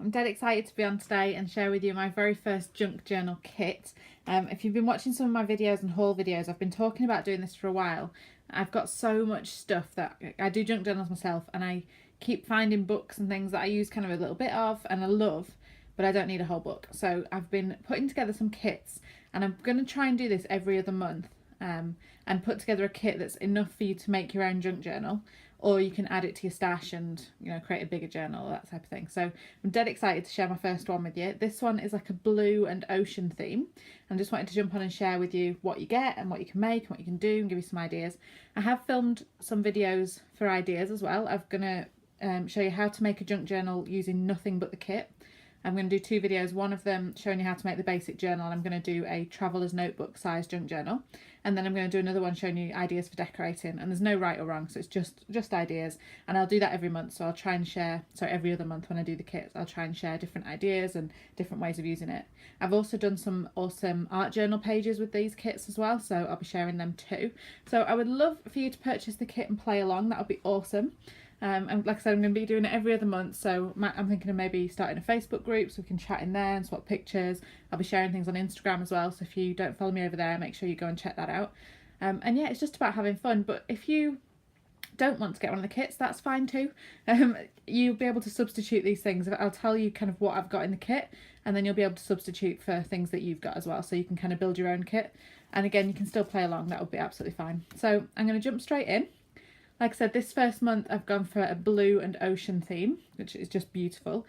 I'm dead excited to be on today and share with you my very first junk journal kit. If you've been watching some of my videos and haul videos, I've been talking about doing this for a while. I've got so much stuff that I do junk journals myself, and I keep finding books and things that I use kind of a little bit of and I love, but I don't need a whole book. So I've been putting together some kits, and I'm going to try and do this every other month, and put together a kit that's enough for you to make your own junk journal, or you can add it to your stash and, you know, create a bigger journal, that type of thing. So I'm dead excited to share my first one with you. This one is like a blue and ocean theme. I just wanted to jump on and share with you what you get and what you can make and what you can do and give you some ideas. I have filmed some videos for ideas as well. I'm gonna show you how to make a junk journal using nothing but the kit. I'm going to do two videos, one of them showing you how to make the basic journal. I'm going to do a traveller's notebook size junk journal, and then I'm going to do another one showing you ideas for decorating, and there's no right or wrong, so it's just ideas, and I'll do that every month. So I'll try and share, so every other month when I do the kits, I'll try and share different ideas and different ways of using it. I've also done some awesome art journal pages with these kits as well, so I'll be sharing them too. So I would love for you to purchase the kit and play along. That would be awesome. And like I said, I'm going to be doing it every other month, so I'm thinking of maybe starting a Facebook group so we can chat in there and swap pictures. I'll be sharing things on Instagram as well, so if you don't follow me over there, make sure you go and check that out. And yeah, it's just about having fun, but if you don't want to get one of the kits, that's fine too. You'll be able to substitute these things. I'll tell you kind of what I've got in the kit, and then you'll be able to substitute for things that you've got as well, so you can kind of build your own kit. And again, you can still play along, that would be absolutely fine. So I'm going to jump straight in. Like I said, this first month I've gone for a blue and ocean theme, which is just beautiful.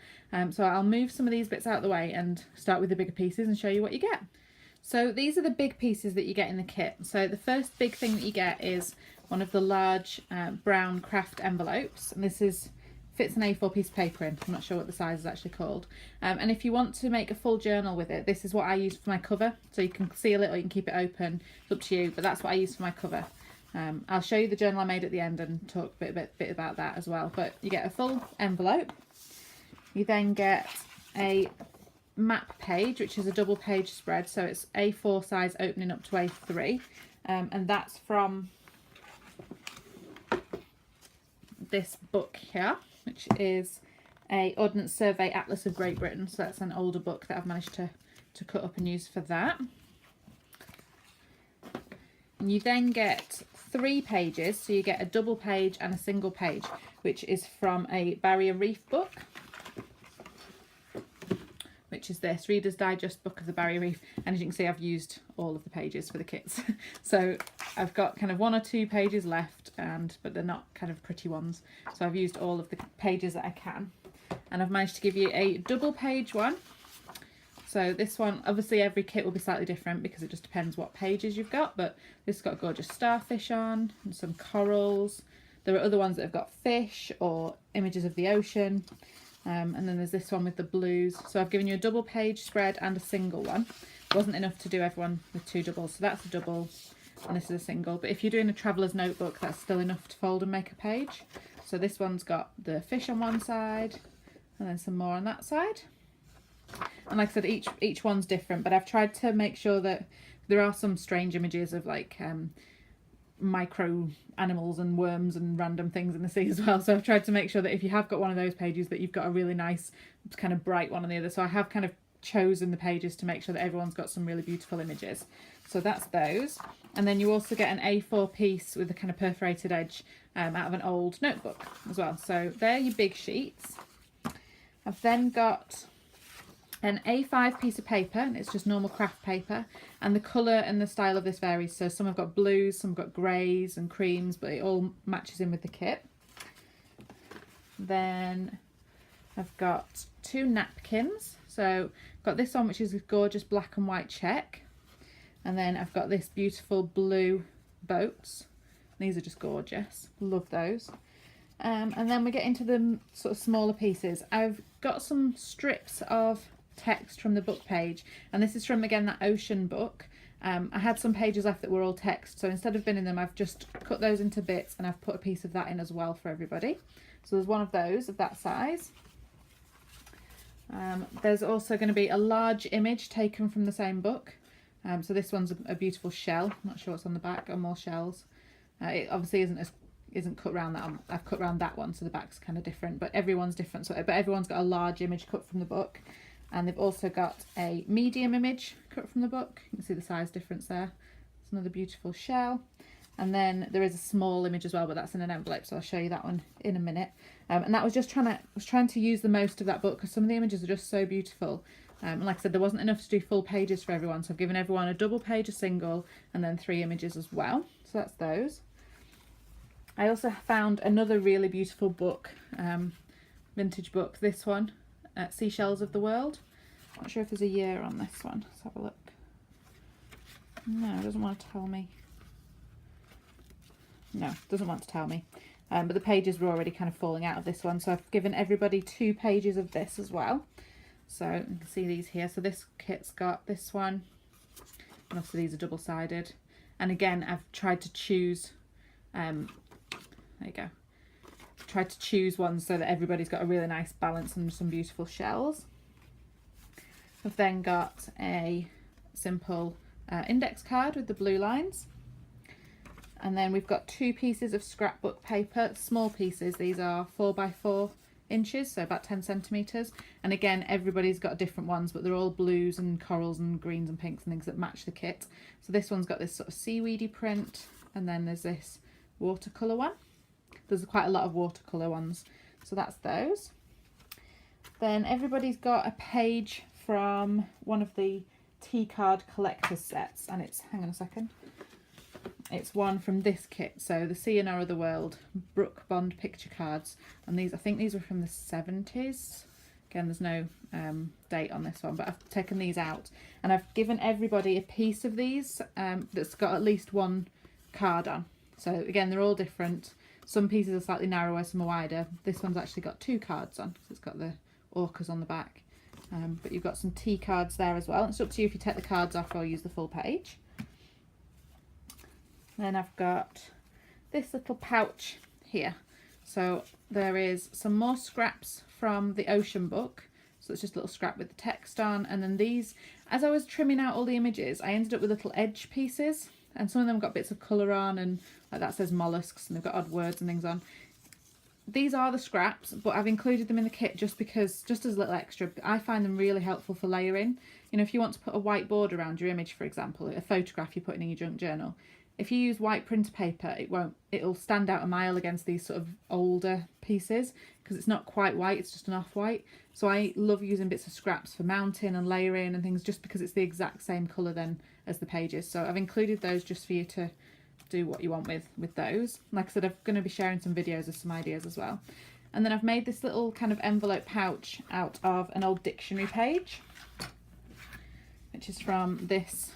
So I'll move some of these bits out of the way and start with the bigger pieces and show you what you get. So these are the big pieces that you get in the kit. So the first big thing that you get is one of the large brown craft envelopes, and this fits an A4 piece of paper in. I'm not sure what the size is actually called. And if you want to make a full journal with it, this is what I use for my cover. So you can seal it or you can keep it open, it's up to you, but that's what I use for my cover. I'll show you the journal I made at the end and talk a bit about that as well. But you get a full envelope. You then get a map page, which is a double page spread. So it's A4 size opening up to A3. And that's from this book here, which is a Ordnance Survey Atlas of Great Britain. So that's an older book that I've managed to cut up and use for that. And you then get 3 pages, so you get a double page and a single page, which is from a Barrier Reef book, which is this Reader's Digest book of the Barrier Reef. And as you can see, I've used all of the pages for the kits. So I've got kind of 1 or 2 pages left, but they're not kind of pretty ones. So I've used all of the pages that I can. And I've managed to give you a double page one. So this one, obviously every kit will be slightly different because it just depends what pages you've got, but this has got gorgeous starfish on and some corals. There are other ones that have got fish or images of the ocean. And then there's this one with the blues. So I've given you a double page spread and a single one. It wasn't enough to do everyone with 2 doubles, so that's a double and this is a single. But if you're doing a traveller's notebook, that's still enough to fold and make a page. So this one's got the fish on one side and then some more on that side. And like I said, each one's different, but I've tried to make sure that there are some strange images of like micro animals and worms and random things in the sea as well. So I've tried to make sure that if you have got one of those pages, that you've got a really nice kind of bright one on the other. So I have kind of chosen the pages to make sure that everyone's got some really beautiful images. So that's those. And then you also get an A4 piece with a kind of perforated edge out of an old notebook as well. So they're your big sheets. I've then got an A5 piece of paper, and it's just normal craft paper, and the colour and the style of this varies. So some have got blues, some have got greys and creams, but it all matches in with the kit. Then I've got 2 napkins. So I've got this one, which is a gorgeous black and white check, and then I've got this beautiful blue boats. These are just gorgeous, love those. And then we get into the sort of smaller pieces. I've got some strips of text from the book page, and this is from, again, that ocean book. I had some pages left that were all text, so instead of binning them, I've just cut those into bits and I've put a piece of that in as well for everybody. So there's one of those of that size. There's also going to be a large image taken from the same book. So this one's a beautiful shell. I'm not sure what's on the back, or more shells. It obviously isn't as isn't cut around that. I've cut around that one, so the back's kind of different, but everyone's different. So, but everyone's got a large image cut from the book, and they've also got a medium image cut from the book. You can see the size difference there. It's another beautiful shell. And then there is a small image as well, but that's in an envelope, so I'll show you that one in a minute. And that was just trying to use the most of that book, because some of the images are just so beautiful. And like I said, there wasn't enough to do full pages for everyone, so I've given everyone a double page, a single, and then 3 images as well. So that's those. I also found another really beautiful book, vintage book, this one, Seashells of the World. Not sure if there's a year on this one. Let's have a look. No, it doesn't want to tell me. No, doesn't want to tell me. But the pages were already kind of falling out of this one, so I've given everybody 2 pages of this as well. So you can see these here. So this kit's got this one, and obviously these are double-sided. And again, I've tried to choose, there you go, tried to choose ones so that everybody's got a really nice balance and some beautiful shells. I've then got a simple index card with the blue lines. And then we've got 2 pieces of scrapbook paper, small pieces. These are 4 by 4 inches, so about 10 centimetres. And again, everybody's got different ones, but they're all blues and corals and greens and pinks and things that match the kit. So this one's got this sort of seaweedy print, and then there's this watercolour one. There's quite a lot of watercolour ones, so that's those. Then everybody's got a page from one of the T-card collector's sets, and it's, hang on a second, it's one from this kit, so the Sea and Other World Brooke Bond picture cards, and these, I think these were from the 70s. Again, there's no date on this one, but I've taken these out and I've given everybody a piece of these that's got at least 1 card on. So again, they're all different. Some pieces are slightly narrower, some are wider. This one's actually got 2 cards on, so it's got the orcas on the back. But you've got some T cards there as well. It's up to you if you take the cards off or use the full page. Then I've got this little pouch here. So there is some more scraps from the Ocean book. So it's just a little scrap with the text on. And then these, as I was trimming out all the images, I ended up with little edge pieces. And some of them got bits of colour on, and like that says mollusks, and they've got odd words and things on. These are the scraps, but I've included them in the kit just because, just as a little extra. I find them really helpful for layering. You know, if you want to put a white border around your image, for example, a photograph you're putting in your junk journal, if you use white printer paper, it'll stand out a mile against these sort of older pieces, because it's not quite white, it's just an off-white. So I love using bits of scraps for mounting and layering and things, just because it's the exact same colour then as the pages. So I've included those just for you to do what you want with those. Like I said, I'm going to be sharing some videos of some ideas as well. And then I've made this little kind of envelope pouch out of an old dictionary page, which is from this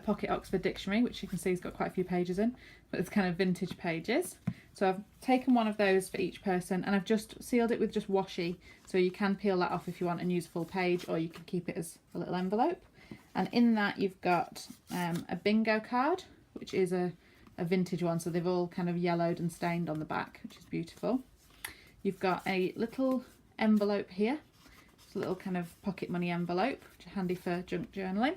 Pocket Oxford Dictionary, which you can see has got quite a few pages in, but it's kind of vintage pages. So I've taken one of those for each person, and I've just sealed it with just washi, so you can peel that off if you want and use a full page, or you can keep it as a little envelope. And in that you've got a bingo card, which is a vintage one, so they've all kind of yellowed and stained on the back, which is beautiful. You've got a little envelope here, it's a little kind of pocket money envelope, which is handy for junk journaling.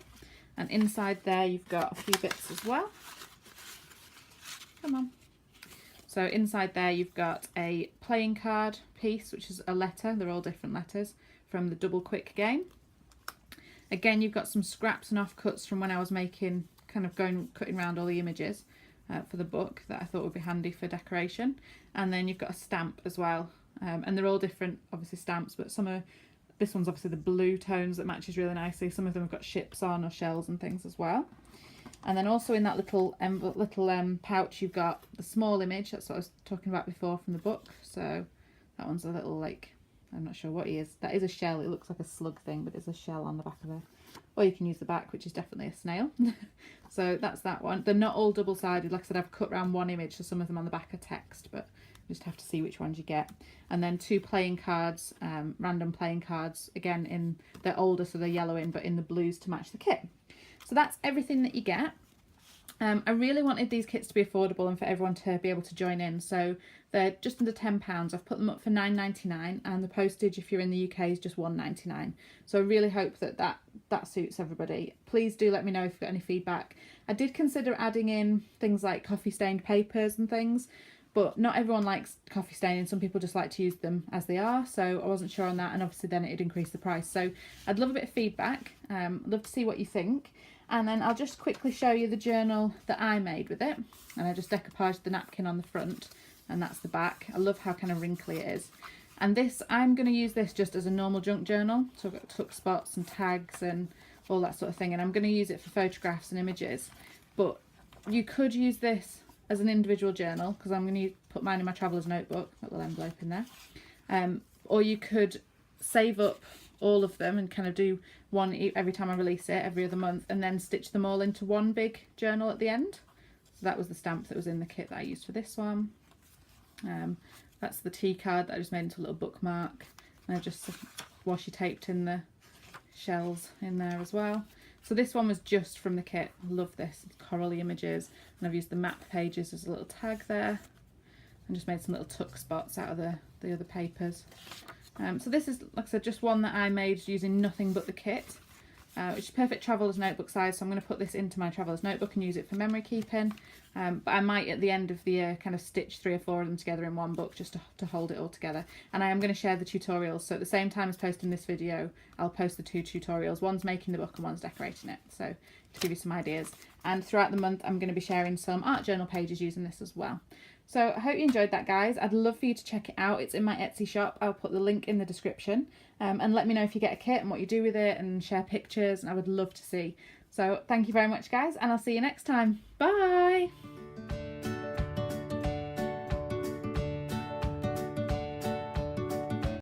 And inside there you've got a few bits as well. Come on. So inside there you've got a playing card piece, which is a letter. They're all different letters from the Double Quick game. Again, you've got some scraps and offcuts from when I was making, cutting around all the images for the book that I thought would be handy for decoration. And then you've got a stamp as well. And they're all different, obviously, stamps, but some are, this one's obviously the blue tones that matches really nicely. Some of them have got ships on or shells and things as well. And then also in that little pouch, you've got the small image. That's what I was talking about before from the book. So that one's a little, like, I'm not sure what he is. That is a shell. It looks like a slug thing, but it's a shell on the back of it. Or you can use the back, which is definitely a snail. So that's that one. They're not all double-sided. Like I said, I've cut around one image, so some of them on the back are text, but you just have to see which ones you get. And then 2 playing cards, random playing cards. Again, they're older, so they're yellowing, but in the blues to match the kit. So that's everything that you get. I really wanted these kits to be affordable and for everyone to be able to join in, so they're just under £10. I've put them up for £9.99, and the postage if you're in the UK is just £1.99. So I really hope that suits everybody. Please do let me know if you've got any feedback. I did consider adding in things like coffee stained papers and things, but not everyone likes coffee staining. Some people just like to use them as they are, so I wasn't sure on that, and obviously then it'd increase the price. So I'd love a bit of feedback. Love to see what you think. And then I'll just quickly show you the journal that I made with it. And I just decoupaged the napkin on the front, and that's the back. I love how kind of wrinkly it is. And this, I'm going to use this just as a normal junk journal. So I've got tuck spots and tags and all that sort of thing. And I'm going to use it for photographs and images. But you could use this as an individual journal, because I'm going to put mine in my traveller's notebook, that little envelope in there. Or you could save up all of them and kind of do one every time I release it, every other month, and then stitch them all into one big journal at the end. So that was the stamp that was in the kit that I used for this one. That's the tea card that I just made into a little bookmark, and I just washi taped in the shells in there as well. So this one was just from the kit. I love this. It's corally images, and I've used the map pages as a little tag there, and just made some little tuck spots out of the other papers. So this is, like I said, just one that I made using nothing but the kit, which is perfect traveller's notebook size. So I'm going to put this into my traveller's notebook and use it for memory keeping. But I might at the end of the year kind of stitch 3 or 4 of them together in one book just to hold it all together. And I am going to share the tutorials. So at the same time as posting this video, I'll post the 2 tutorials. One's making the book and one's decorating it. So to give you some ideas. And throughout the month, I'm going to be sharing some art journal pages using this as well. So I hope you enjoyed that, guys. I'd love for you to check it out. It's in my Etsy shop. I'll put the link in the description. And let me know if you get a kit and what you do with it, and share pictures, and I would love to see. So thank you very much, guys, and I'll see you next time. Bye!